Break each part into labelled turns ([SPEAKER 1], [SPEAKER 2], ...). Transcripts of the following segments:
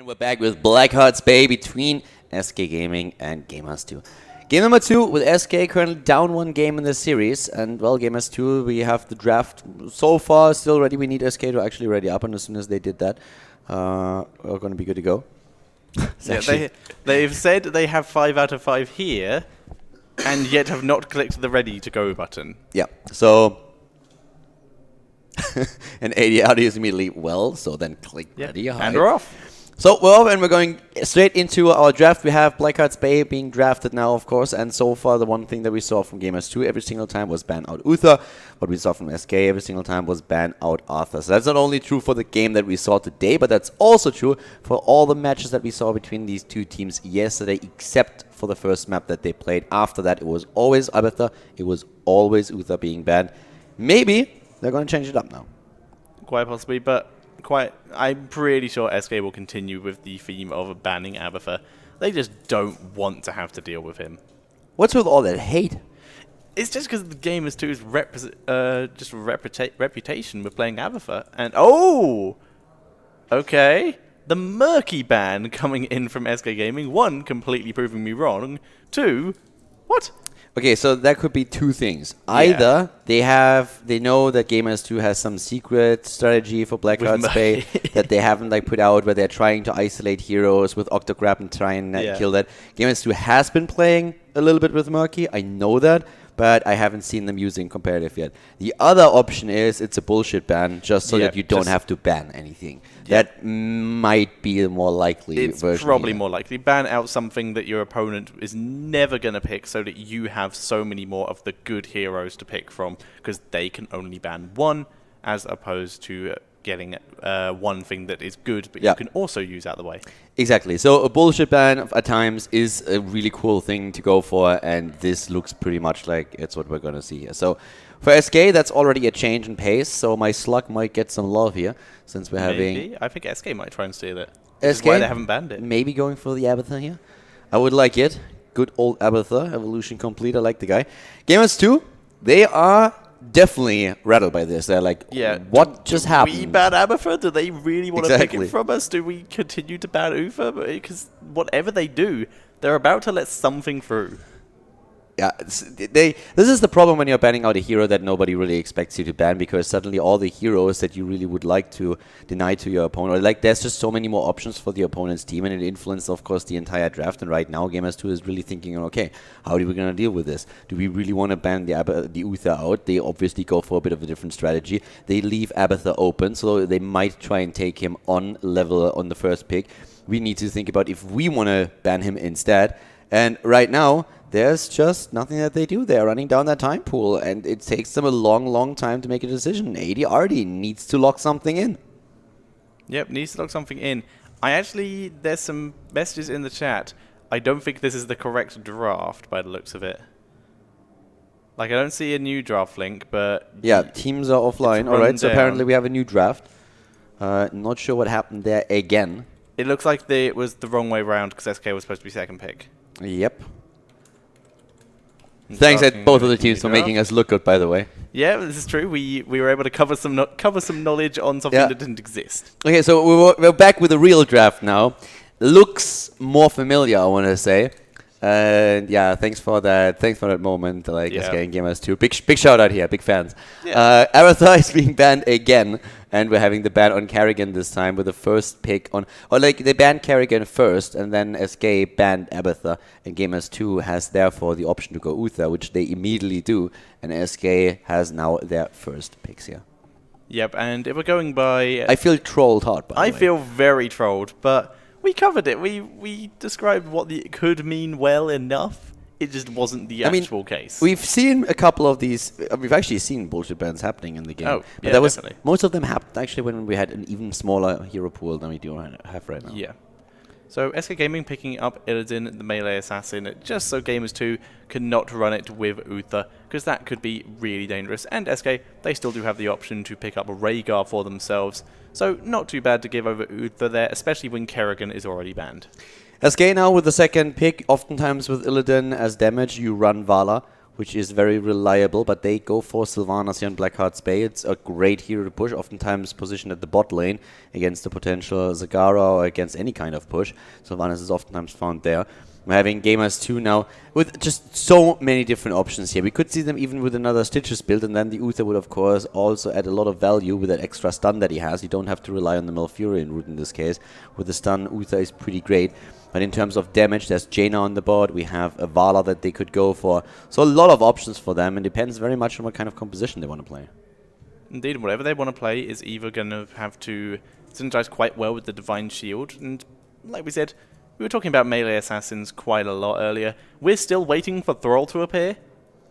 [SPEAKER 1] And we're back with Black Hearts Bay between SK Gaming and Game2. Game number 2 with SK currently down 1 game in the series. And well, Game2, we have the draft so far still ready. We need SK to actually ready up, and as soon as they did that, we're going to be good to go.
[SPEAKER 2] Yeah, they've said they have 5 out of 5 here, and yet have not clicked the ready to go button.
[SPEAKER 1] Yeah, so... and 80 out is immediately, well, so then click ready.
[SPEAKER 2] And we're off.
[SPEAKER 1] So we're off and we're going straight into our draft. We have Black Hearts Bay being drafted now, of course, and so far the one thing that we saw from Game2 every single time was ban out Uther. What we saw from SK every single time was ban out Arthur. So that's not only true for the game that we saw today, but that's also true for all the matches that we saw between these two teams yesterday, except for the first map that they played. After that, it was always Abathur, it was always Uther being banned. Maybe they're going to change it up now.
[SPEAKER 2] Quite possibly, but I'm pretty sure SK will continue with the theme of banning Abathur. They just don't want to have to deal with him.
[SPEAKER 1] What's with all that hate?
[SPEAKER 2] It's just because the Game2's reputation with playing Abathur. And okay, the murky ban coming in from SK Gaming. 1, completely proving me wrong. 2, what?
[SPEAKER 1] Okay, so that could be two things. Either they know that Game2 has some secret strategy for Black Hearts Bay that they haven't put out, where they're trying to isolate heroes with Octograb and try and kill that. Game2 has been playing a little bit with Murky, I know that, but I haven't seen them using competitive yet. The other option is it's a bullshit ban, just so that you don't have to ban anything. That might be the more likely version. It's
[SPEAKER 2] probably more likely. Ban out something that your opponent is never going to pick so that you have so many more of the good heroes to pick from, because they can only ban 1 as opposed to getting one thing that is good but you can also use out the way.
[SPEAKER 1] Exactly. So a bullshit ban at times is a really cool thing to go for, and this looks pretty much like it's what we're going to see here. So for SK, that's already a change in pace, so my Slug might get some love here, since we're having...
[SPEAKER 2] I think SK might try and steal it.
[SPEAKER 1] SK?
[SPEAKER 2] Why they haven't banned it.
[SPEAKER 1] Maybe going for the Abathur here. I would like it. Good old Abathur, evolution complete, I like the guy. Gamers2, they are definitely rattled by this. They're like, what just happened?
[SPEAKER 2] Do we ban Abathur? Do they really want to pick it from us? Do we continue to ban Uther? Because whatever they do, they're about to let something through.
[SPEAKER 1] Yeah, this is the problem when you're banning out a hero that nobody really expects you to ban, because suddenly all the heroes that you really would like to deny to your opponent, or there's just so many more options for the opponent's team, and it influences, of course, the entire draft. And right now, Gamers2 is really thinking, okay, how are we going to deal with this? Do we really want to ban the Uther out? They obviously go for a bit of a different strategy. They leave Abathur open, so they might try and take him on level on the first pick. We need to think about if we want to ban him instead. And right now, there's just nothing that they do. They're running down that time pool, and it takes them a long, long time to make a decision. 80 already needs to lock something in.
[SPEAKER 2] Yep, needs to lock something in. There's some messages in the chat. I don't think this is the correct draft by the looks of it. I don't see a new draft link, but... Yeah,
[SPEAKER 1] teams are offline. All right, so apparently we have a new draft. Not sure what happened there again.
[SPEAKER 2] It looks like it was the wrong way around, because SK was supposed to be second pick.
[SPEAKER 1] Yep. Thanks at both of the teams for making us look good, by the way.
[SPEAKER 2] Yeah, this is true. We were able to cover some knowledge on something that didn't exist.
[SPEAKER 1] Okay, so we're back with a real draft now. Looks more familiar, I want to say. And thanks for that moment, SK and Gamers2. Big shout out here, big fans. Abathur is being banned again, and we're having the ban on Karrigan this time with the first pick on... they banned Karrigan first, and then SK banned Abathur, and Gamers2 has therefore the option to go Uther, which they immediately do, and SK has now their first picks here.
[SPEAKER 2] Yep, and if we're going by...
[SPEAKER 1] I feel trolled hard, by the way.
[SPEAKER 2] I feel very trolled, but... We covered it. We described what it could mean well enough. It just wasn't the actual case.
[SPEAKER 1] We've seen a couple of these. We've actually seen bullshit bans happening in the game.
[SPEAKER 2] Oh,
[SPEAKER 1] but
[SPEAKER 2] definitely.
[SPEAKER 1] Most of them happened actually when we had an even smaller hero pool than we do have right now.
[SPEAKER 2] Yeah. So SK Gaming picking up Illidan, the melee assassin, just so Gamers2 cannot run it with Uther, because that could be really dangerous. And SK, they still do have the option to pick up a Rhaegar for themselves, so not too bad to give over Uther there, especially when Karrigan is already banned.
[SPEAKER 1] SK now with the second pick, oftentimes with Illidan as damage, you run Vala, which is very reliable, but they go for Sylvanas here on Blackheart's Bay. It's a great hero to push, oftentimes positioned at the bot lane against the potential Zagara or against any kind of push. Sylvanas is oftentimes found there. We're having Game2 now with just so many different options here. We could see them even with another Stitches build, and then the Uther would, of course, also add a lot of value with that extra stun that he has. You don't have to rely on the Malfurion route in this case. With the stun, Uther is pretty great. But in terms of damage, there's Jaina on the board. We have a Vala that they could go for. So a lot of options for them, and depends very much on what kind of composition they want to play.
[SPEAKER 2] Indeed, whatever they want to play is either going to have to synergize quite well with the Divine Shield, and like we said, we were talking about melee assassins quite a lot earlier. We're still waiting for Thrall to appear.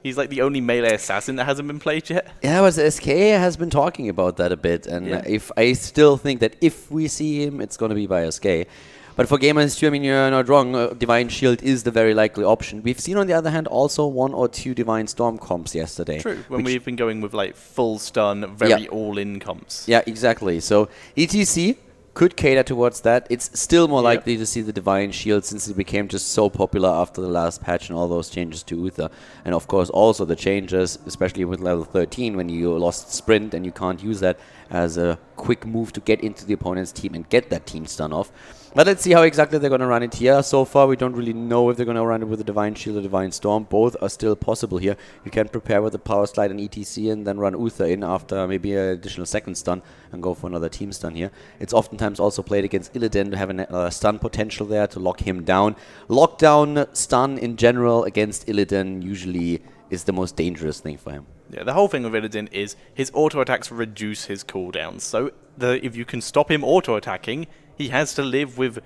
[SPEAKER 2] He's like the only melee assassin that hasn't been played yet.
[SPEAKER 1] Yeah, but SK has been talking about that a bit, and if I still think that if we see him, it's going to be by SK. But for Game2, I mean, you're not wrong. Divine Shield is the very likely option. We've seen, on the other hand, also 1 or 2 Divine Storm comps yesterday.
[SPEAKER 2] True, when we've been going with like full stun, very all-in comps.
[SPEAKER 1] Yeah, exactly. So ETC could cater towards that. It's still more likely to see the Divine Shield since it became just so popular after the last patch and all those changes to Uther. And of course also the changes, especially with level 13 when you lost Sprint and you can't use that as a quick move to get into the opponent's team and get that team stun off. But let's see how exactly they're going to run it here. So far, we don't really know if they're going to run it with a Divine Shield or Divine Storm. Both are still possible here. You can prepare with the Power Slide and ETC and then run Uther in after maybe an additional second stun and go for another team stun here. It's oftentimes also played against Illidan to have a stun potential there to lock him down. Lockdown stun in general against Illidan usually is the most dangerous thing for him.
[SPEAKER 2] Yeah, the whole thing with Illidan is his auto-attacks reduce his cooldowns. So if you can stop him auto-attacking, he has to live with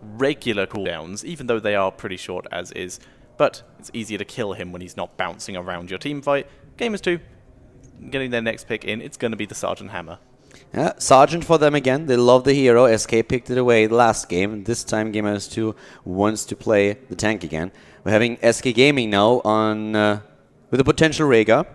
[SPEAKER 2] regular cooldowns, even though they are pretty short as is. But it's easier to kill him when he's not bouncing around your team fight. Game2, getting their next pick in, it's going to be the Sergeant Hammer.
[SPEAKER 1] Yeah, Sergeant for them again. They love the hero. SK picked it away last game. This time Game2 wants to play the tank again. We're having SK Gaming now on with a potential Rhaegar.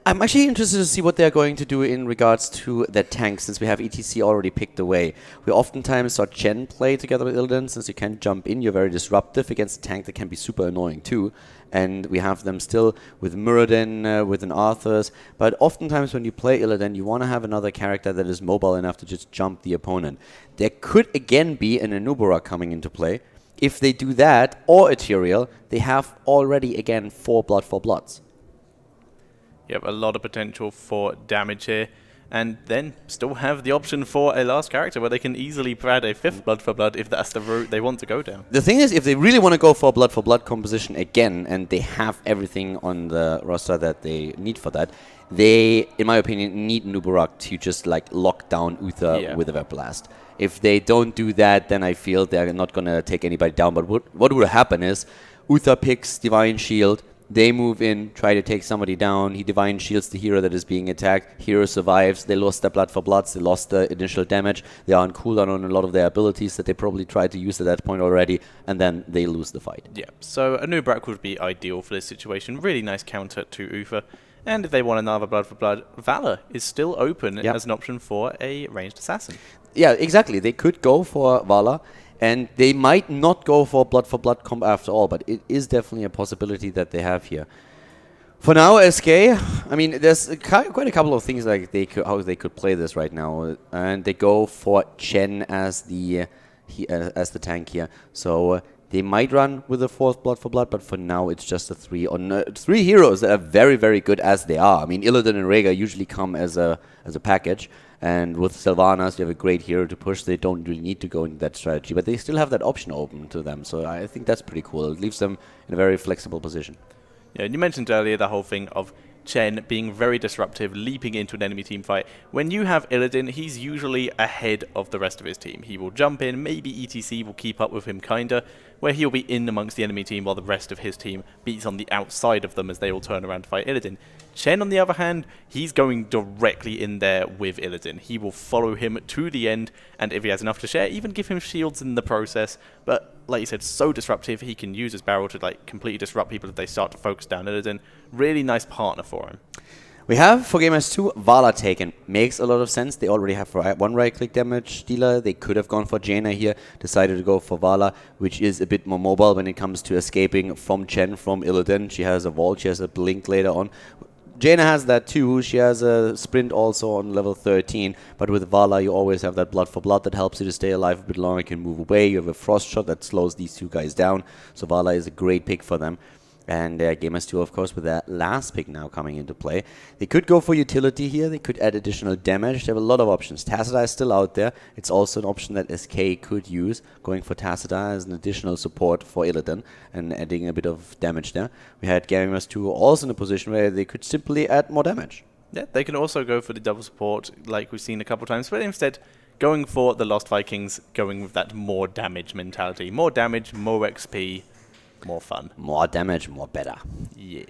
[SPEAKER 1] I'm actually interested to see what they're going to do in regards to their tank, since we have ETC already picked away. We oftentimes saw Chen play together with Illidan. Since you can't jump in, you're very disruptive against a tank that can be super annoying too. And we have them still with Muradin, with an Arthur's. But oftentimes when you play Illidan, you want to have another character that is mobile enough to just jump the opponent. There could again be an Anubara coming into play. If they do that, or Ethereal, they have already again 4 Blood for Bloods.
[SPEAKER 2] Yep, a lot of potential for damage here. And then still have the option for a last character where they can easily add a 5th Blood for Blood if that's the route they want to go down.
[SPEAKER 1] The thing is, if they really want to go for Blood composition again, and they have everything on the roster that they need for that, they, in my opinion, need Nubarak to just like lock down Uther with a Web Blast. If they don't do that, then I feel they're not going to take anybody down. But what will happen is Uther picks Divine Shield. They move in, try to take somebody down. He Divine Shields the hero that is being attacked. Hero survives. They lost their Blood for Bloods. They lost the initial damage. They are on cooldown on a lot of their abilities that they probably tried to use at that point already. And then they lose the fight.
[SPEAKER 2] Yeah, so a Nubrak would be ideal for this situation. Really nice counter to Uther. And if they want another Blood for Blood, Valor is still open as an option for a ranged assassin. Yeah,
[SPEAKER 1] exactly. They could go for Valor. And they might not go for Blood comp after all, but it is definitely a possibility that they have here. For now, SK, I mean, there's quite a couple of things like how they could play this right now, and they go for Chen as the tank here. So they might run with a 4th Blood for Blood, but for now it's just a 3 on 3 heroes that are very, very good as they are. I mean, Illidan and Rhaegar usually come as a package. And with Sylvanas, you have a great hero to push. They don't really need to go into that strategy, but they still have that option open to them. So I think that's pretty cool. It leaves them in a very flexible position.
[SPEAKER 2] Yeah, and you mentioned earlier the whole thing of Chen being very disruptive, leaping into an enemy team fight. When you have Illidan, he's usually ahead of the rest of his team. He will jump in, maybe ETC will keep up with him kinda, where he'll be in amongst the enemy team while the rest of his team beats on the outside of them as they all turn around to fight Illidan. Chen, on the other hand, he's going directly in there with Illidan. He will follow him to the end, and if he has enough to share, even give him shields in the process. But like you said, so disruptive, he can use his barrel to like completely disrupt people if they start to focus down Illidan. Really nice partner for him.
[SPEAKER 1] We have, for Gamers 2, Vala taken. Makes a lot of sense. They already have one right-click damage dealer. They could have gone for Jaina here. Decided to go for Vala, which is a bit more mobile when it comes to escaping from Chen, from Illidan. She has a vault. She has a blink later on. Jaina has that too. She has a sprint also on level 13. But with Vala, you always have that blood for blood that helps you to stay alive a bit longer. You can move away. You have a frost shot that slows these two guys down. So Vala is a great pick for them. And Gamers 2, of course, with that last pick now coming into play. They could go for utility here. They could add additional damage. They have a lot of options. Tacita is still out there. It's also an option that SK could use, going for Tacita as an additional support for Illidan and adding a bit of damage there. We had Gamers 2 also in a position where they could simply add more damage.
[SPEAKER 2] Yeah, they can also go for the double support like we've seen a couple of times, but instead going for the Lost Vikings, going with that more damage mentality. More damage, more XP, more fun.
[SPEAKER 1] More damage, more better.
[SPEAKER 2] Yeah.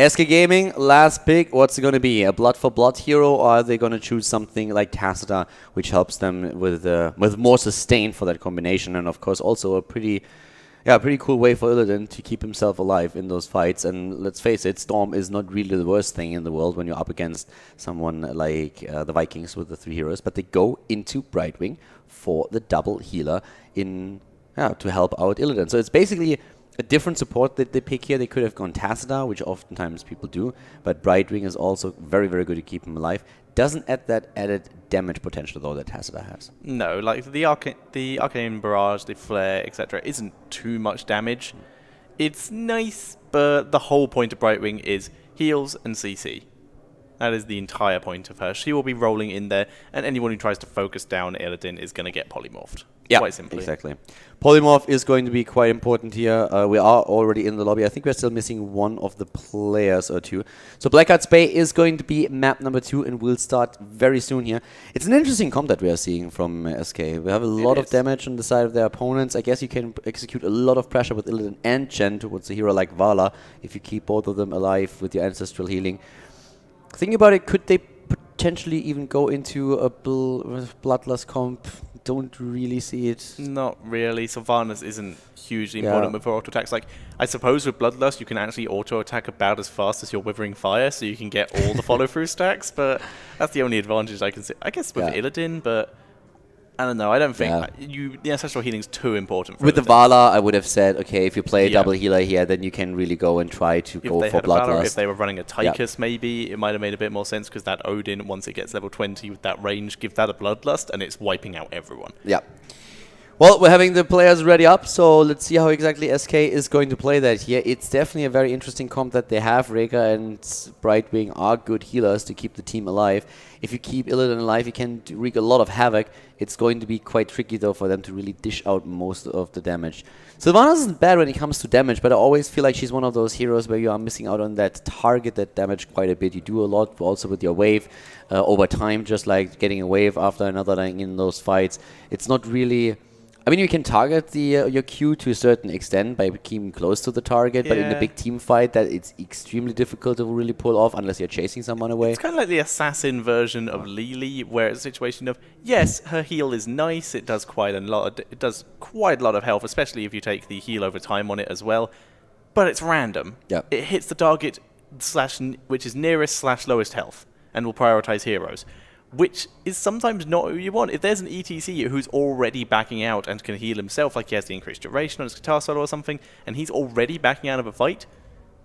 [SPEAKER 1] SK Gaming, last pick. What's it going to be? A blood for blood hero, or are they going to choose something like Tacita, which helps them with more sustain for that combination, and of course also a pretty cool way for Illidan to keep himself alive in those fights. And let's face it, Storm is not really the worst thing in the world when you're up against someone like the Vikings with the 3 heroes, but they go into Brightwing for the double healer to help out Illidan. So it's basically a different support that they pick here. They could have gone Tacita, which oftentimes people do, but Brightwing is also very, very good to keep him alive. Doesn't add that added damage potential, though, that Tacita has.
[SPEAKER 2] No, like the Arcane Barrage, the Flare, etc. isn't too much damage. It's nice, but the whole point of Brightwing is heals and CC. That is the entire point of her. She will be rolling in there, and anyone who tries to focus down Illidan is going to get polymorphed.
[SPEAKER 1] Yeah,
[SPEAKER 2] quite simply.
[SPEAKER 1] Exactly. Polymorph is going to be quite important here. We are already in the lobby. I think we're still missing one of the players or two. So Blackheart's Bay is going to be map number 2 and will start very soon here. It's an interesting comp that we are seeing from SK. We have a lot of damage on the side of their opponents. I guess you can execute a lot of pressure with Illidan and Chen towards a hero like Vala if you keep both of them alive with your ancestral healing. Thinking about it, could they potentially even go into a Bloodlust comp? Don't really see it.
[SPEAKER 2] Not really. Sylvanas isn't hugely important with her auto attacks. Like, I suppose with Bloodlust you can actually auto attack about as fast as your Withering Fire, so you can get all the follow through stacks. But that's the only advantage I can see. I guess with Illidan, but I don't know. I don't think the ancestral healing is too important for
[SPEAKER 1] with
[SPEAKER 2] Illidan.
[SPEAKER 1] the Vala, I would have said, okay, if you play a double healer here, then you can really go and try to go for Bloodlust.
[SPEAKER 2] If they were running a Tychus, maybe it might have made a bit more sense, because that Odin, once it gets level 20 with that range, give that a Bloodlust, and it's wiping out everyone.
[SPEAKER 1] Yeah. Well, we're having the players ready up, so let's see how exactly SK is going to play that here. It's definitely a very interesting comp that they have. Rega and Brightwing are good healers to keep the team alive. If you keep Illidan alive, you can wreak a lot of havoc. It's going to be quite tricky, though, for them to really dish out most of the damage. Sylvanas isn't bad when it comes to damage, but I always feel like she's one of those heroes where you are missing out on that target, that damage quite a bit. You do a lot also with your wave over time, just like getting a wave after another in those fights. It's not really... I mean, you can target your Q to a certain extent by keeping close to the target, but in a big team fight, that it's extremely difficult to really pull off unless you're chasing someone away.
[SPEAKER 2] It's kind of like the assassin version of Lili, where it's a situation of, yes, her heal is nice, it does quite a lot of health, especially if you take the heal over time on it as well, but it's random.
[SPEAKER 1] Yeah.
[SPEAKER 2] It hits the target which is nearest / lowest health, and will prioritize heroes, which is sometimes not who you want. If there's an ETC who's already backing out and can heal himself, like he has the increased duration on his guitar solo or something, and he's already backing out of a fight,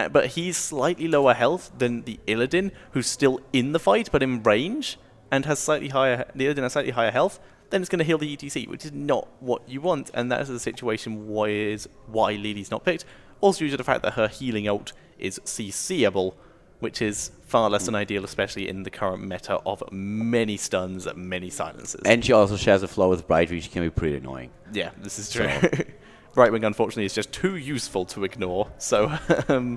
[SPEAKER 2] but he's slightly lower health than the Illidan, who's still in the fight but in range, and has slightly higher health, then it's going to heal the ETC, which is not what you want, and that is the situation why Lili's not picked. Also due to the fact that her healing ult is CCable, which is far less than ideal, especially in the current meta of many stuns, many silences.
[SPEAKER 1] And she also shares a flow with Brightwing, which can be pretty annoying.
[SPEAKER 2] Yeah, this is true. Brightwing, unfortunately, is just too useful to ignore. So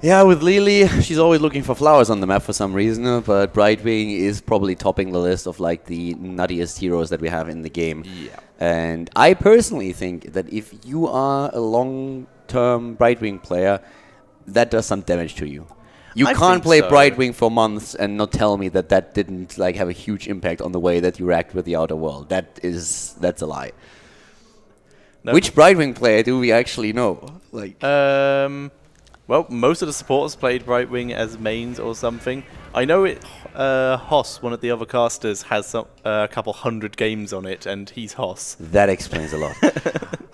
[SPEAKER 1] yeah, with Lili, she's always looking for flowers on the map for some reason, but Brightwing is probably topping the list of like the nuttiest heroes that we have in the game.
[SPEAKER 2] Yeah.
[SPEAKER 1] And I personally think that if you are a long-term Brightwing player, that does some damage to you. You can't play Brightwing for months and not tell me that didn't like have a huge impact on the way that you react with the outer world. That's a lie.
[SPEAKER 2] No.
[SPEAKER 1] Which Brightwing player do we actually know? Like,
[SPEAKER 2] Well, most of the supporters played right wing as mains or something. I know it. Hoss, one of the other casters, has a couple hundred games on it, and he's Hoss.
[SPEAKER 1] That explains a lot.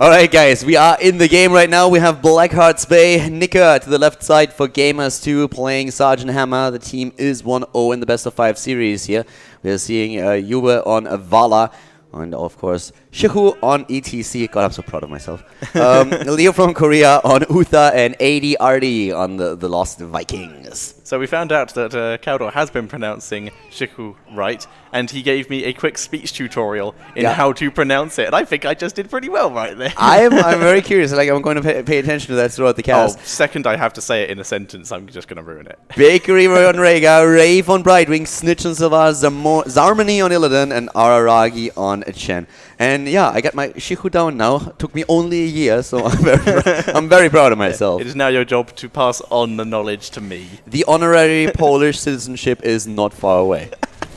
[SPEAKER 1] All right, guys, we are in the game right now. We have Blackheart's Bay, Nika to the left side for Gamers2 playing Sergeant Hammer. The team is 1-0 in the best of 5 series here. We are seeing Juve on Vala. And of course, Shihu on ETC. God, I'm so proud of myself. Leo from Korea on Uther, and ADRD on the Lost Vikings.
[SPEAKER 2] So we found out that Caldor has been pronouncing Shiku right, and he gave me a quick speech tutorial in how to pronounce it, and I think I just did pretty well right there.
[SPEAKER 1] I'm very curious. Like, I'm going to pay attention to that throughout the cast.
[SPEAKER 2] Second I have to say it in a sentence, I'm just going to ruin it.
[SPEAKER 1] Bakery on Rega, Rave on Brightwing, Snitch on Silva, Zarmany on Illidan, and Araragi on Chen. And yeah, I got my Shihu down now. Took me only a year, so I'm very proud of myself.
[SPEAKER 2] It is now your job to pass on the knowledge to me.
[SPEAKER 1] The honorary Polish citizenship is not far away.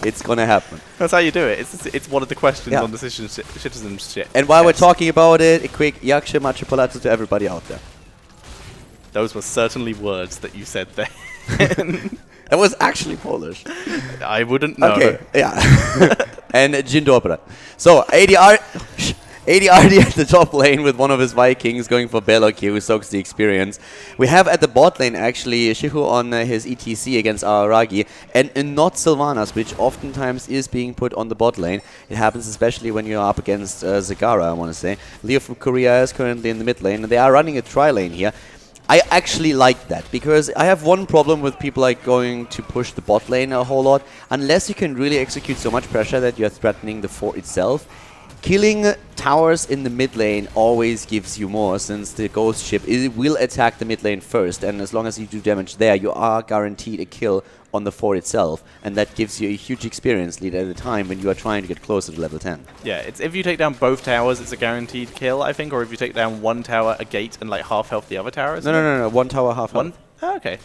[SPEAKER 1] It's gonna happen.
[SPEAKER 2] That's how you do it. It's one of the questions on the citizenship.
[SPEAKER 1] And while we're talking about it, a quick Yakshe Macho Palazzo to everybody out there.
[SPEAKER 2] Those were certainly words that you said there.
[SPEAKER 1] That was actually Polish.
[SPEAKER 2] I wouldn't know.
[SPEAKER 1] Okay, yeah. And Dzień dobry. So, ADRD at the top lane with one of his Vikings going for Belok here, who soaks the experience. We have at the bot lane actually Shihu on his ETC against Araragi, and not Sylvanas, which oftentimes is being put on the bot lane. It happens especially when you're up against Zagara, I want to say. Leo from Korea is currently in the mid lane, and they are running a tri-lane here. I actually like that, because I have one problem with people like going to push the bot lane a whole lot. Unless you can really execute so much pressure that you're threatening the fort itself, killing towers in the mid lane always gives you more, since the ghost ship will attack the mid lane first, and as long as you do damage there, you are guaranteed a kill on the fort itself, and that gives you a huge experience lead at a time when you are trying to get closer to level 10.
[SPEAKER 2] Yeah, it's if you take down both towers, it's a guaranteed kill, I think, or if you take down one tower, a gate, and like half health the other tower.
[SPEAKER 1] No. One tower, half health.
[SPEAKER 2] Oh, okay.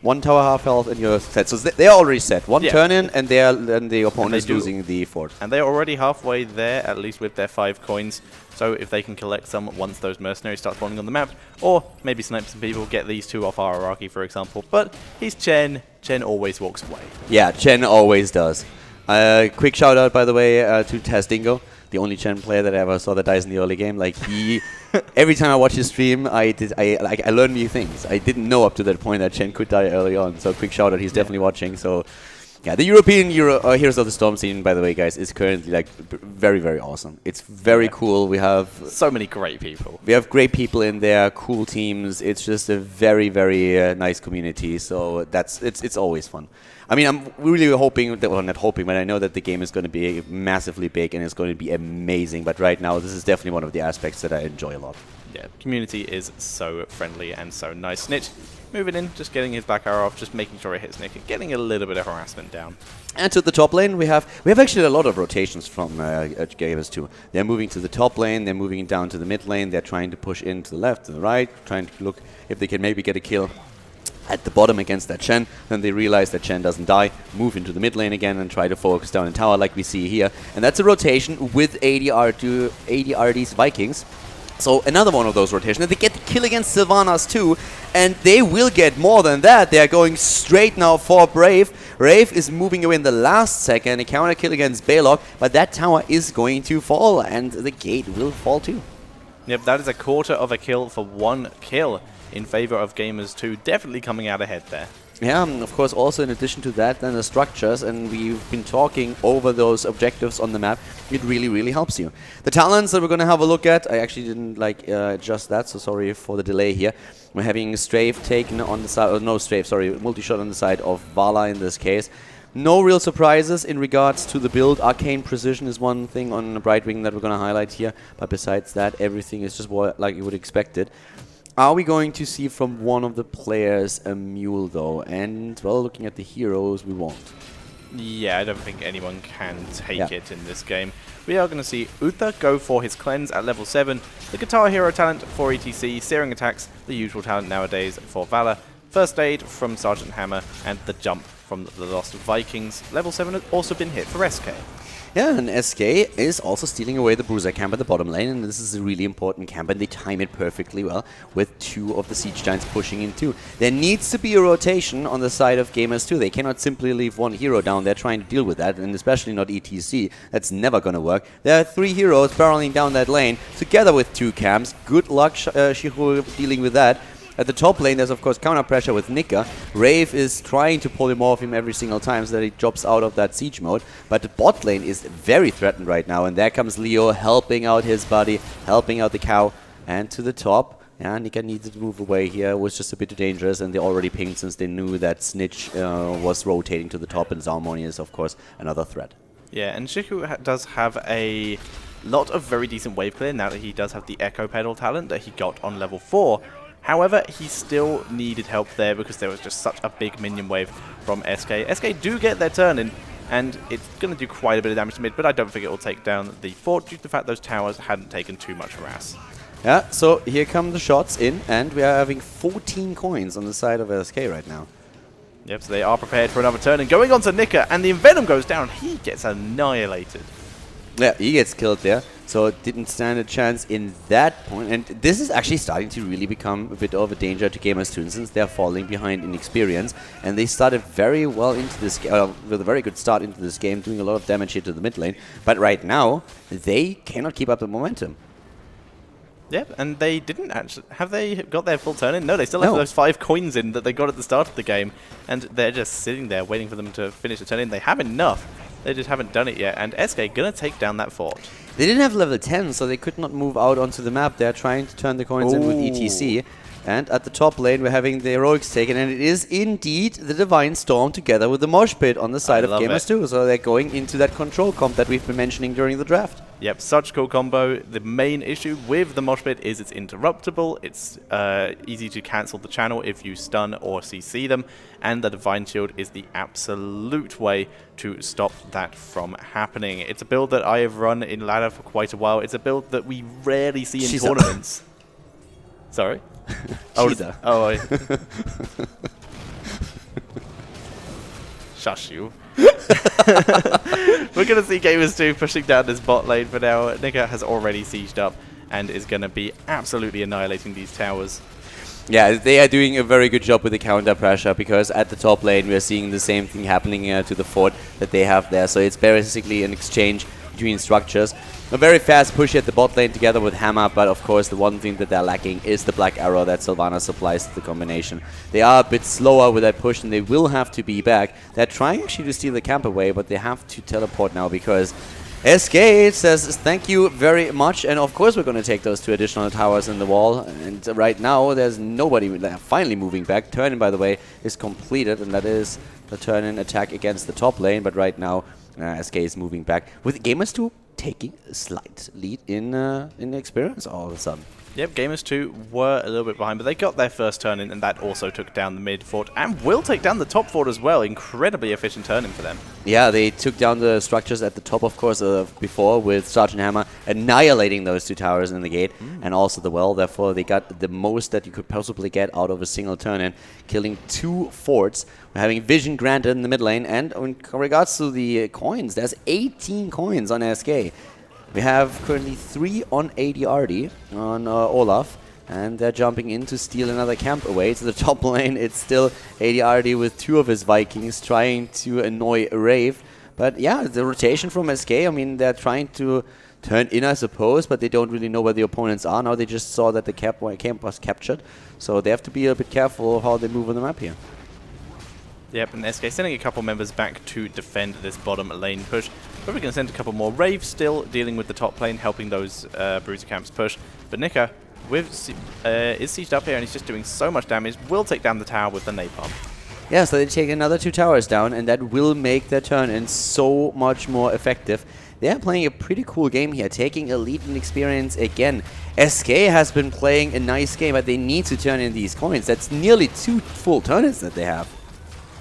[SPEAKER 1] One tower, half health, and you're set. So they're already set. One turn in, and the opponent is losing the fort.
[SPEAKER 2] And they're already halfway there, at least with their 5 coins. So if they can collect some once those mercenaries start spawning on the map, or maybe snipe some people, get these 2 off Araragi, for example. But he's Chen. Chen always walks away.
[SPEAKER 1] Yeah, Chen always does. Quick shout out, by the way, to Tasdingo, the only Chen player that I ever saw that dies in the early game. Like, he, every time I watch his stream, I learned new things. I didn't know up to that point that Chen could die early on. So quick shout out, he's definitely watching. So yeah, the European Heroes of the Storm scene, by the way, guys, is currently like very, very awesome. It's very cool. We have
[SPEAKER 2] so many great people.
[SPEAKER 1] We have great people in there, cool teams. It's just a very, very nice community. So it's always fun. I mean, I'm really hoping that, well, not hoping, but I know that the game is going to be massively big and it's going to be amazing. But right now, this is definitely one of the aspects that I enjoy a lot.
[SPEAKER 2] Yeah, community is so friendly and so nice. Snitch, moving in, just getting his back arrow off, just making sure it hits Nick and getting a little bit of harassment down.
[SPEAKER 1] And to the top lane, we have actually a lot of rotations from Gamers2. They're moving to the top lane, they're moving down to the mid lane, they're trying to push in to the left, to the right, trying to look if they can maybe get a kill at the bottom against that Chen. Then they realize that Chen doesn't die, move into the mid lane again and try to focus down in tower like we see here. And that's a rotation with ADRD's Vikings. So another one of those rotations. They get the kill against Sylvanas too, and they will get more than that. They are going straight now for Brave. Brave is moving away in the last second. A counter kill against Balog, but that tower is going to fall, and the gate will fall too.
[SPEAKER 2] Yep, that is a quarter of a kill for 1 kill in favor of Gamers2. Definitely coming out ahead there.
[SPEAKER 1] Yeah, of course, also in addition to that, then the structures, and we've been talking over those objectives on the map, it really, really helps you. The talents that we're going to have a look at, I actually didn't adjust that, so sorry for the delay here. We're having Strafe taken on the side, or no Strafe, sorry, multi-shot on the side of Vala in this case. No real surprises in regards to the build. Arcane Precision is one thing on Brightwing that we're going to highlight here, but besides that, everything is just like you would expect it. Are we going to see from one of the players a mule, though? And, well, looking at the heroes, we won't.
[SPEAKER 2] Yeah, I don't think anyone can take it in this game. We are going to see Uther go for his cleanse at level 7, the guitar hero talent for ETC, searing attacks, the usual talent nowadays for Valor, first aid from Sergeant Hammer, and the jump from the Lost Vikings. Level 7 has also been hit for SK.
[SPEAKER 1] Yeah, and SK is also stealing away the Bruiser camp at the bottom lane, and this is a really important camp, and they time it perfectly well with 2 of the Siege Giants pushing in too. There needs to be a rotation on the side of Gamers2. They cannot simply leave 1 hero down there trying to deal with that, and especially not ETC. That's never going to work. There are 3 heroes barreling down that lane together with 2 camps. Good luck, Shihu, dealing with that. At the top lane, there's of course counter pressure with Nika. Rave is trying to pull him off him every single time so that he drops out of that siege mode. But the bot lane is very threatened right now, and there comes Leo helping out his buddy, helping out the cow. And to the top, yeah, Nika needed to move away here. It was just a bit dangerous, and they already pinged since they knew that Snitch was rotating to the top, and Zalmoni is of course another threat.
[SPEAKER 2] Yeah, and Shiku does have a lot of very decent wave clear now that he does have the Echo Pedal talent that he got on level 4. However, he still needed help there because there was just such a big minion wave from SK. SK do get their turn in, and it's going to do quite a bit of damage to mid, but I don't think it will take down the fort due to the fact those towers hadn't taken too much harass.
[SPEAKER 1] Yeah, so here come the shots in, and we are having 14 coins on the side of SK right now.
[SPEAKER 2] Yep, so they are prepared for another turn, and going on to Nika, and the Envenom goes down. He gets annihilated.
[SPEAKER 1] Yeah, he gets killed there, so didn't stand a chance in that point. And this is actually starting to really become a bit of a danger to Gamers2 since they're falling behind in experience. And they started very well into this game, with a very good start into this game, doing a lot of damage here to the mid lane. But right now, they cannot keep up the momentum.
[SPEAKER 2] Yep, and they didn't actually... Have they got their full turn in? No, they still have those 5 coins in that they got at the start of the game. And they're just sitting there waiting for them to finish the turn in. They have enough. They just haven't done it yet, and SK gonna take down that fort.
[SPEAKER 1] They didn't have level 10, so they could not move out onto the map. They're trying to turn the coins in with ETC. And at the top lane, we're having the Heroics taken, and it is indeed the Divine Storm together with the Mosh Pit on the side of Gamers2. So they're going into that control comp that we've been mentioning during the draft.
[SPEAKER 2] Yep, such cool combo. The main issue with the Mosh Pit is it's interruptible. It's easy to cancel the channel if you stun or CC them. And the Divine Shield is the absolute way to stop that from happening. It's a build that I have run in ladder for quite a while. It's a build that we rarely see in tournaments. Sorry? Shush you. We're going to see Gamers2 pushing down this bot lane for now. Nika has already sieged up and is going to be absolutely annihilating these towers.
[SPEAKER 1] Yeah, they are doing a very good job with the counter pressure because at the top lane we are seeing the same thing happening to the fort that they have there. So it's basically an exchange between structures. A very fast push at the bot lane together with Hammer, but of course the one thing that they're lacking is the Black Arrow that Sylvanas supplies to the combination. They are a bit slower with that push and they will have to be back. They're trying actually to steal the camp away, but they have to teleport now because SK says thank you very much, and of course we're going to take those 2 additional towers in the wall. And right now there's nobody finally moving back. Turn-in, by the way, is completed, and that is the turn-in attack against the top lane. But right now SK is moving back with Gamers2 taking a slight lead in experience all of a sudden.
[SPEAKER 2] Yep, Gamers2 were a little bit behind, but they got their first turn-in, and that also took down the mid fort, and will take down the top fort as well. Incredibly efficient turn-in for them. Yeah,
[SPEAKER 1] they took down the structures at the top, of course, before, with Sergeant Hammer annihilating those 2 towers in the gate, and also the well. Therefore, they got the most that you could possibly get out of a single turn-in, killing 2 forts. We're having vision granted in the mid lane, and in regards to the coins, there's 18 coins on SK. We have currently 3 on ADRD on Olaf, and they're jumping in to steal another camp away. To the top lane, it's still ADRD with 2 of his Vikings trying to annoy Rave. But yeah, the rotation from SK, I mean, they're trying to turn in, I suppose, but they don't really know where the opponents are. Now they just saw that the camp was captured, so they have to be a bit careful how they move on the map here.
[SPEAKER 2] Yep, and SK sending a couple members back to defend this bottom lane push. Probably going to send a couple more. Rave still dealing with the top lane, helping those Bruiser camps push. But Nika is sieged up here, and he's just doing so much damage. Will take down the tower with the napalm.
[SPEAKER 1] Yeah, so they take another 2 towers down, and that will make their turn-in so much more effective. They are playing a pretty cool game here, taking a lead in experience again. SK has been playing a nice game, but they need to turn in these coins. That's nearly 2 full turn-ins that they have.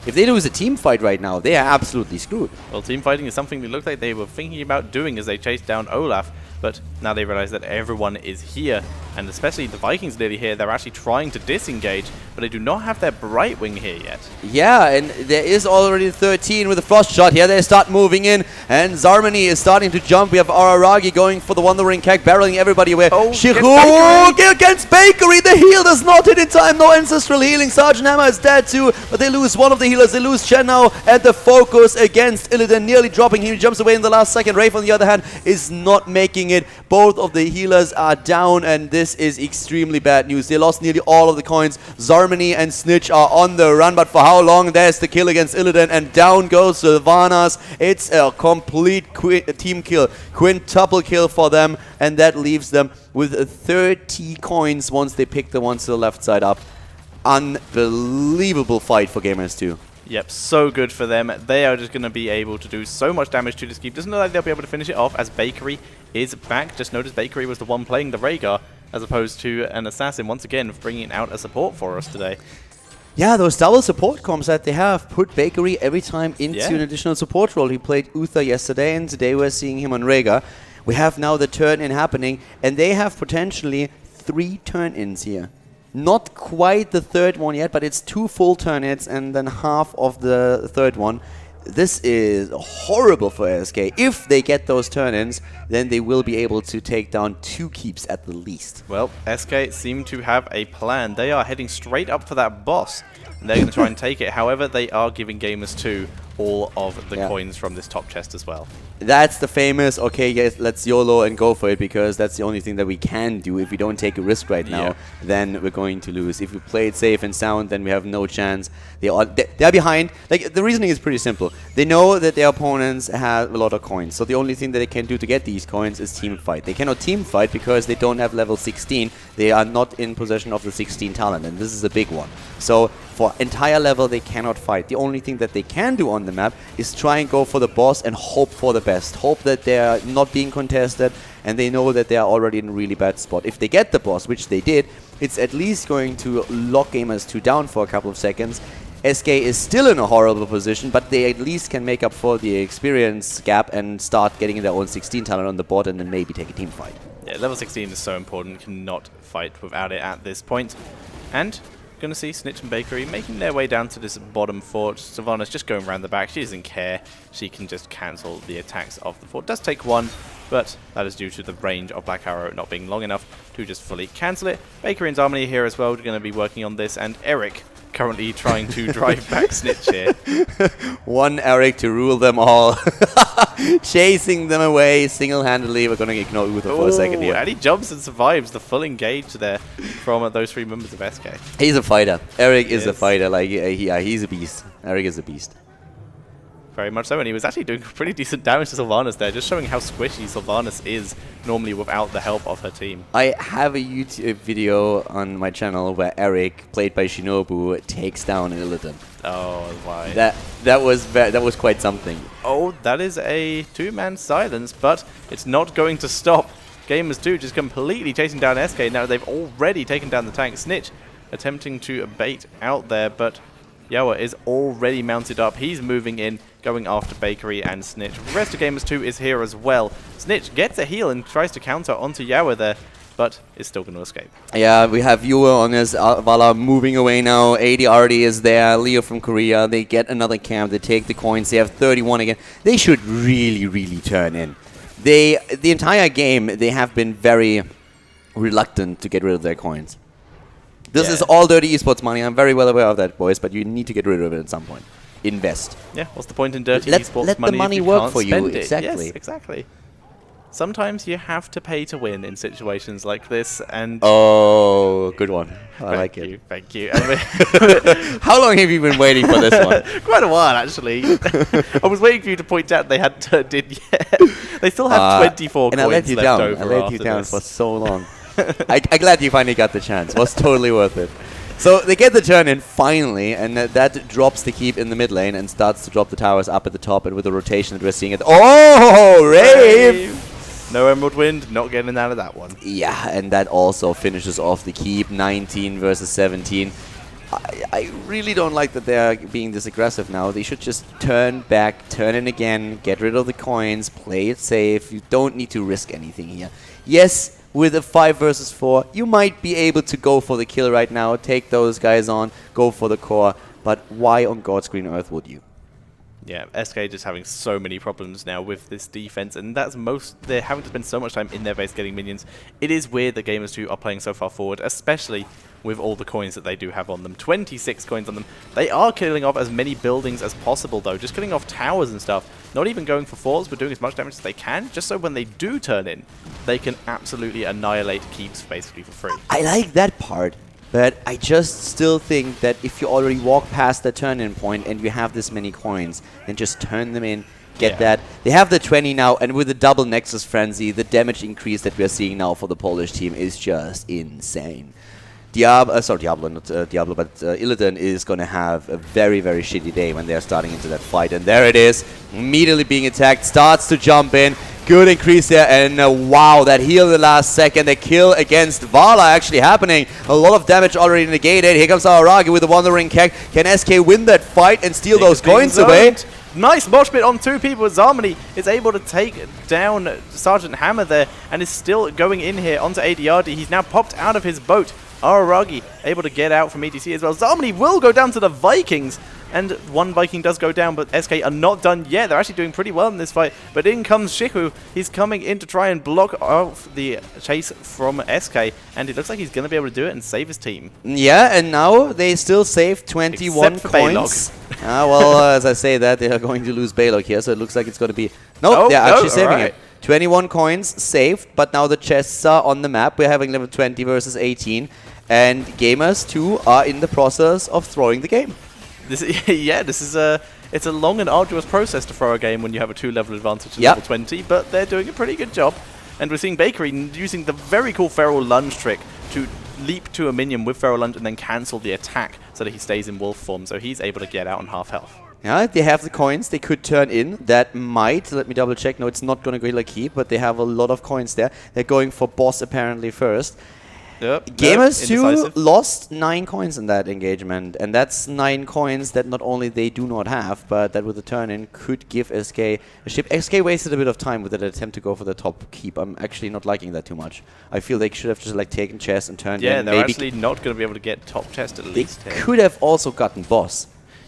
[SPEAKER 1] If they lose a team fight right now, they are absolutely screwed.
[SPEAKER 2] Well, team fighting is something that looked like they were thinking about doing as they chased down Olaf. But now they realize that everyone is here, and especially the Vikings nearly here. They're actually trying to disengage, but they do not have their Bright Wing here yet.
[SPEAKER 1] Yeah, and there is already 13 with a Frost Shot. Here they start moving in, and Zarmany is starting to jump. We have Araragi going for the Wandering Keg, barreling everybody away.
[SPEAKER 2] Oh,
[SPEAKER 1] Shiru against Bakery. The heal does not hit in time. No Ancestral Healing. Sergeant Hammer is dead too, but they lose one of the healers. They lose Chen now, and the focus against Illidan, nearly dropping him. He jumps away in the last second. Rafe, on the other hand, is not making it. Both of the healers are down, and this is extremely bad news. They lost nearly all of the coins. Zarmany and Snitch are on the run, but for how long? There's the kill against Illidan, and down goes Sylvanas. It's a complete team kill, quintuple kill for them, and that leaves them with 30 coins once they pick the ones to the left side up. Unbelievable fight for Gamers2.
[SPEAKER 2] Yep, so good for them. They are just going to be able to do so much damage to this keep. Doesn't look like they'll be able to finish it off as Bakery is back. Just notice Bakery was the one playing the Rhaegar as opposed to an Assassin. Once again, bringing out a support for us today.
[SPEAKER 1] Yeah, those double support comps that they have put Bakery every time into an additional support role. He played Uther yesterday, and today we're seeing him on Rhaegar. We have now the turn-in happening, and they have potentially 3 turn-ins here. Not quite the third one yet, but it's 2 full turn-ins and then half of the third one. This is horrible for SK. If they get those turn-ins, then they will be able to take down 2 keeps at the least.
[SPEAKER 2] Well, SK seem to have a plan. They are heading straight up for that boss, and they're going to try and take it. However, they are giving Gamers2 all of the coins from this top chest as well.
[SPEAKER 1] That's the famous, okay, yes, let's YOLO and go for it, because that's the only thing that we can do. If we don't take a risk right now, then we're going to lose. If we play it safe and sound, then we have no chance. They're behind. Like, the reasoning is pretty simple. They know that their opponents have a lot of coins, so the only thing that they can do to get these coins is team fight. They cannot team fight because they don't have level 16. They are not in possession of the 16 talent, and this is a big one. So for entire level, they cannot fight. The only thing that they can do on the map is try and go for the boss and hope for the best. Hope that they're not being contested, and they know that they are already in a really bad spot. If they get the boss, which they did, it's at least going to lock Gamers2 down for a couple of seconds. SK is still in a horrible position, but they at least can make up for the experience gap and start getting their own 16 talent on the board and then maybe take a team fight.
[SPEAKER 2] Yeah, level 16 is so important. Cannot fight without it at this point. And going to see Snitch and Bakery making their way down to this bottom fort. Sylvanas just going around the back. She doesn't care. She can just cancel the attacks of the fort. Does take 1, but that is due to the range of Black Arrow not being long enough to just fully cancel it. Bakery and Zarmany here as well. We're going to be working on this, and Eric currently trying to drive back Snitch here.
[SPEAKER 1] One Eric to rule them all. Chasing them away single-handedly. We're going to ignore Uther for a second here.
[SPEAKER 2] And he jumps and survives the full engage there from those 3 members of SK.
[SPEAKER 1] He's a fighter. Eric is a fighter. Like, he's a beast. Eric is a beast.
[SPEAKER 2] Very much so, and he was actually doing pretty decent damage to Sylvanas there, just showing how squishy Sylvanas is normally without the help of her team.
[SPEAKER 1] I have a YouTube video on my channel where Eric, played by Shinobu, takes down Illidan.
[SPEAKER 2] Oh, why?
[SPEAKER 1] That was quite something.
[SPEAKER 2] Oh, that is a 2-man silence, but it's not going to stop. Gamers2 just completely chasing down SK. Now they've already taken down the tank. Snitch attempting to bait out there, but Yawa is already mounted up. He's moving in, going after Bakery and Snitch. The rest of Gamers2 is here as well. Snitch gets a heal and tries to counter onto Yawa there, but is still going to escape. Yeah,
[SPEAKER 1] we have Yua on his Vala moving away now. 80 already is there. Leo from Korea. They get another camp. They take the coins. They have 31 again. They should really, really turn in. The entire game, they have been very reluctant to get rid of their coins. This is all dirty esports money. I'm very well aware of that, boys, but you need to get rid of it at some point. Invest.
[SPEAKER 2] Yeah, what's the point in dirty esports
[SPEAKER 1] let
[SPEAKER 2] money?
[SPEAKER 1] The money
[SPEAKER 2] if you
[SPEAKER 1] work
[SPEAKER 2] can't
[SPEAKER 1] for you.
[SPEAKER 2] spend it?
[SPEAKER 1] Exactly.
[SPEAKER 2] Yes, exactly. Sometimes you have to pay to win in situations like this, and
[SPEAKER 1] oh, good one. I like it.
[SPEAKER 2] Thank you.
[SPEAKER 1] How long have you been waiting for this one?
[SPEAKER 2] Quite a while, actually. I was waiting for you to point out they hadn't turned in yet. They still have 24
[SPEAKER 1] and
[SPEAKER 2] coins
[SPEAKER 1] I let you
[SPEAKER 2] left
[SPEAKER 1] down.
[SPEAKER 2] over.
[SPEAKER 1] I let you down for so long. I'm glad you finally got the chance. It was totally worth it. So they get the turn in finally, and that drops the keep in the mid lane and starts to drop the towers up at the top. And with the rotation that we're seeing it, oh, Rave!
[SPEAKER 2] No Emerald Wind, not getting out of that one.
[SPEAKER 1] Yeah, and that also finishes off the keep. 19 versus 17. I really don't like that they're being this aggressive now. They should just turn back, turn in again, get rid of the coins, play it safe. You don't need to risk anything here. Yes, with a 5 versus 4, you might be able to go for the kill right now, take those guys on, go for the core. But why on God's green earth would you?
[SPEAKER 2] Yeah, SK just having so many problems now with this defense, and that's they're having to spend so much time in their base getting minions. It is weird that Gamers2 are playing so far forward, especially with all the coins that they do have on them. 26 coins on them. They are killing off as many buildings as possible, though, just killing off towers and stuff. Not even going for forts, but doing as much damage as they can, just so when they do turn in, they can absolutely annihilate keeps basically for free.
[SPEAKER 1] I like that part. But I just still think that if you already walk past the turn-in point and you have this many coins, then just turn them in, get that. They have the 20 now, and with the double Nexus Frenzy, the damage increase that we're seeing now for the Polish team is just insane. Illidan is going to have a very, very shitty day when they're starting into that fight. And there it is, immediately being attacked, starts to jump in. Good increase there, and wow, that heal in the last second. The kill against Vala actually happening. A lot of damage already negated. Here comes Aragi with the Wandering Keg. Can SK win that fight and steal those coins away?
[SPEAKER 2] Nice mosh pit on 2 people. Zarmany is able to take down Sergeant Hammer there and is still going in here onto ADRD. He's now popped out of his boat. Aragi able to get out from ETC as well. Zarmany will go down to the Vikings. And one Viking does go down, but SK are not done yet. They're actually doing pretty well in this fight. But in comes Shiku. He's coming in to try and block off the chase from SK. And it looks like he's going to be able to do it and save his team.
[SPEAKER 1] Yeah, and now they still save 21 coins. Well, as I say that, they are going to lose Balog here. So it looks like it's going to be... No, they're actually saving it. 21 coins saved, but now the chests are on the map. We're having level 20 versus 18. And Gamers2 are in the process of throwing the game.
[SPEAKER 2] This is it's a long and arduous process to throw a game when you have a 2-level advantage at level 20, but they're doing a pretty good job. And we're seeing Bakery using the very cool Feral Lunge trick to leap to a minion with Feral Lunge and then cancel the attack so that he stays in wolf form, so he's able to get out on half health.
[SPEAKER 1] Yeah, they have the coins they could turn in. That might, let me double check, no, it's not going to go like keep, but they have a lot of coins there. They're going for boss apparently first.
[SPEAKER 2] Yep.
[SPEAKER 1] Gamers2 lost 9 coins in that engagement, and that's 9 coins that not only they do not have, but that with the turn-in could give SK a ship. SK wasted a bit of time with that attempt to go for the top keep. I'm actually not liking that too much. I feel they should have just like taken chest and turned in.
[SPEAKER 2] Yeah, they're actually not going to be able to get top chest at least.
[SPEAKER 1] They could have also gotten boss.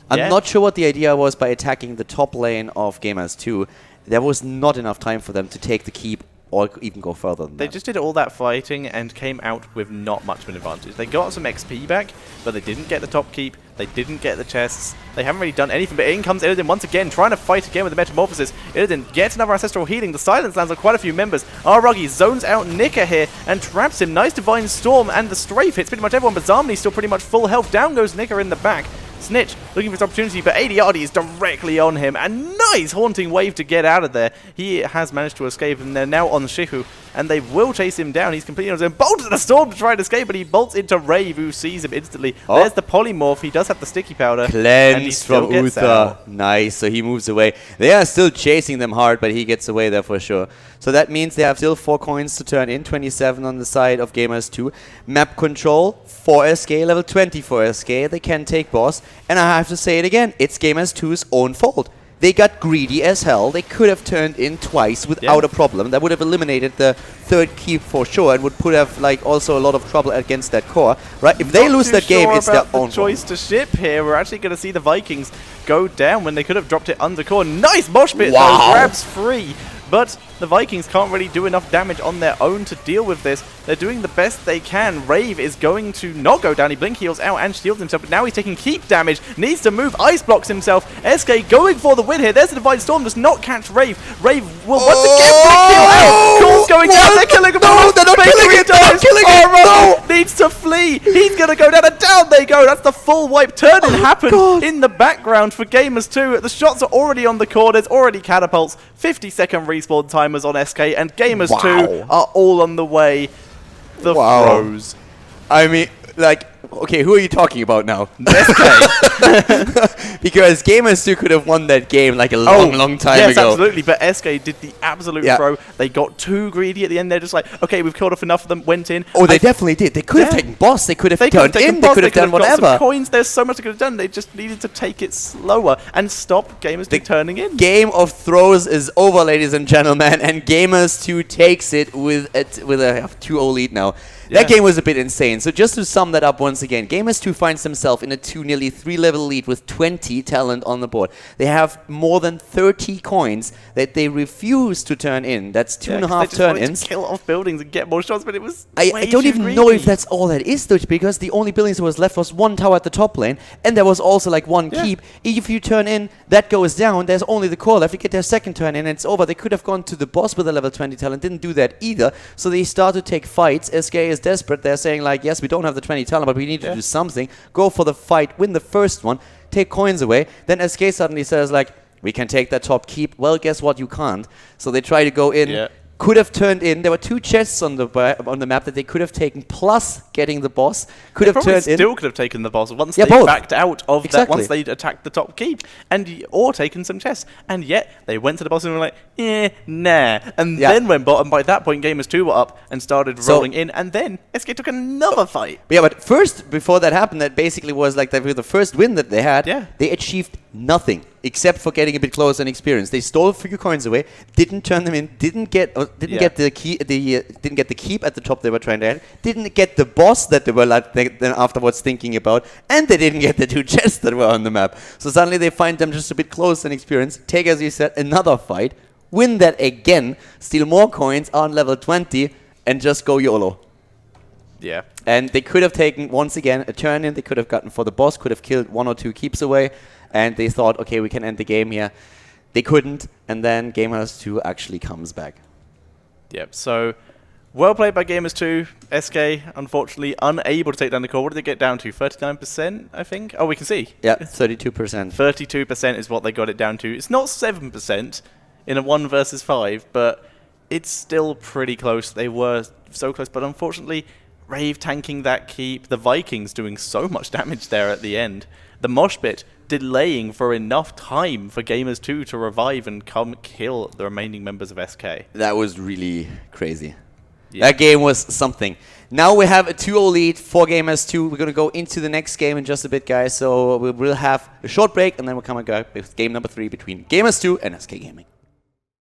[SPEAKER 1] I'm not sure what the idea was by attacking the top lane of Gamers2. There was not enough time for them to take the keep or even go further than that.
[SPEAKER 2] They just did all that fighting and came out with not much of an advantage. They got some XP back, but they didn't get the top keep. They didn't get the chests. They haven't really done anything, but in comes Illidan once again, trying to fight again with the Metamorphosis. Illidan gets another Ancestral Healing. The silence lands on quite a few members. Aragi zones out Nika here and traps him. Nice Divine Storm, and the strafe hits pretty much everyone, but Zarmany's still pretty much full health. Down goes Nika in the back. Snitch looking for his opportunity, but ADRD is directly on him, and nice Haunting Wave to get out of there. He has managed to escape, and they're now on Shiku, and they will chase him down. He's completely on his own. Bolts in a storm to try and escape, but he bolts into Rave, who sees him instantly. There's the Polymorph. He does have the Sticky Powder.
[SPEAKER 1] Cleanse from Uther. Nice, so he moves away. They are still chasing them hard, but he gets away there for sure. So that means they have still 4 coins to turn in, 27 on the side of Gamers2. Map control for SK, level 20 for SK. They can take boss. And I have to say it again, it's Gamers2's own fault. They got greedy as hell. They could have turned in twice without a problem. That would have eliminated the 3rd keep for sure and would put have like also a lot of trouble against that core. Right? If they lose that game, it's their own
[SPEAKER 2] choice to ship here. We're actually going to see the Vikings go down when they could have dropped it under core. Nice mosh pit though, grabs free. But the Vikings can't really do enough damage on their own to deal with this. They're doing the best they can. Rave is going to not go down. He blink heals out and shields himself, but now he's taking keep damage. Needs to move. Ice blocks himself. SK going for the win here. There's the Divine Storm. Does not catch Rave. Rave will once again kill out. Cole's going down. They're killing him.
[SPEAKER 1] No, they're not killing it. They're not killing it.
[SPEAKER 2] No. Needs to flee. He's going to go down, and down they go. That's the full wipe. Turn-in happened in the background for Gamers2. The shots are already on the core. There's already catapults. 50-second respawn timers on SK, and Gamers2 are all on the way. The Froze.
[SPEAKER 1] I mean, like, okay, who are you talking about now?
[SPEAKER 2] SK.
[SPEAKER 1] Because Gamers2 could have won that game like a long time
[SPEAKER 2] yes,
[SPEAKER 1] ago.
[SPEAKER 2] Absolutely. But SK did the absolute throw. They got too greedy at the end. They're just like, okay, we've killed off enough of them. Went in.
[SPEAKER 1] Oh, they definitely did. They could have taken boss. They could have turned in. They could have done whatever.
[SPEAKER 2] Got some coins. There's so much they could have done. They just needed to take it slower and stop Gamers2 turning in.
[SPEAKER 1] Game of Throws is over, ladies and gentlemen, and Gamers2 takes it with a 2-0 lead now. That game was a bit insane. So just to sum that up once again, Gamers2 finds himself in a nearly 3-level lead with 20 talent on the board. They have more than 30 coins that they refuse to turn in. That's 2.5 turn-ins.
[SPEAKER 2] Kill off buildings and get more shots, but it was
[SPEAKER 1] I don't even know if that's all that is, though, because the only buildings that was left was one tower at the top lane, and there was also like one keep. If you turn in, that goes down. There's only the core left. You get their second turn in, and it's over. They could have gone to the boss with a level 20 talent. Didn't do that either. So they start to take fights. SK is desperate. They're saying like, yes, we don't have the 20 talent, but we need to do something. Go for the fight, win the first one, take coins away. Then SK suddenly says like, we can take that top keep. Well, guess what? You can't. So they try to go in. Could have turned in. There were 2 chests on the map that they could have taken, plus getting the boss. Could have turned in.
[SPEAKER 2] Still could have taken the boss once they backed out of that. Once they attacked the top keep, or taken some chests. And yet they went to the boss and were like, nah. And then went bottom. By that point, Gamers2 were up and started rolling in. And then SK took another fight.
[SPEAKER 1] Yeah, but first, before that happened, that basically was like the first win that they had. They achieved nothing except for getting a bit closer and experience. They stole a few coins away, didn't turn them in, didn't get the keep at the top they were trying to get, didn't get the boss that they were then afterwards thinking about, and they didn't get the 2 chests that were on the map. So suddenly they find them just a bit closer and experience, take, as you said, another fight, win that again, steal more coins on level 20, and just go YOLO.
[SPEAKER 2] Yeah.
[SPEAKER 1] And they could have taken, once again, a turn in. They could have gotten for the boss, could have killed 1 or 2 keeps away. And they thought, okay, we can end the game here. They couldn't. And then Gamers2 actually comes back.
[SPEAKER 2] Yep. So, well played by Gamers2. SK, unfortunately, unable to take down the core. What did they get down to? 39%, I think? Oh, we can see.
[SPEAKER 1] Yeah, 32%.
[SPEAKER 2] 32% is what they got it down to. It's not 7% in a 1 versus 5, but it's still pretty close. They were so close, but unfortunately, Rave tanking that keep, the Vikings doing so much damage there at the end. The mosh pit delaying for enough time for Gamers2 to revive and come kill the remaining members of SK.
[SPEAKER 1] That was really crazy. That game was something. Now we have a 2-0 lead for Gamers2. We're going to go into the next game in just a bit, guys. So we will have a short break, and then we'll come back with game number 3 between Gamers2 and SK Gaming.